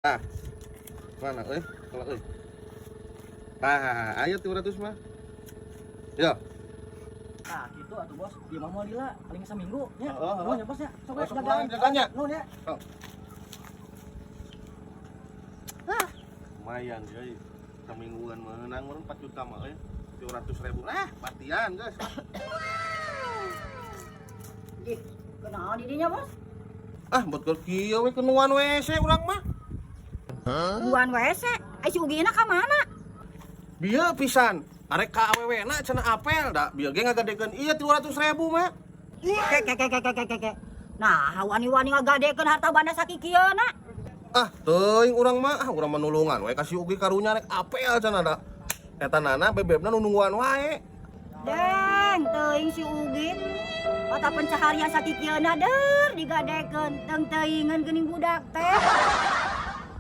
Ah, mana kalau ah, ayo 300 mah. Ya. Nah, gitu atuh bos. Dia mah mau lila paling seminggu nya. Heeh, heeh. Nuhun ya bos ya. Sok Oh, sok jagaan. jaganya. Nuhun ya. Oh. Ah, Lumayan euy. Semingguan menang meureun 4 juta mah euy. 700.000. Ah, batian guys. ih, kenal di dinya bos? Ah, buat keur kieu we kenuan WC urang mah. Buan WC, si Ugina ka mana? Bieu pisan. Arek ka awewena cenah apel da. Bieu ge ngagadekeun ieu 300.000 mah. Ke. Nah, wani-wani ngagadekeun harta banda sakikieuna. Ah, teuing urang mah, urang manulungan we kasih ugi karunya rek apel cenah da. Eta nana bebebna nu nungguan wae. Deng, teuing si Ugi. Mata pencaharian sakikieuna deur digadekeun teuing-teuingeun geuning budak teh.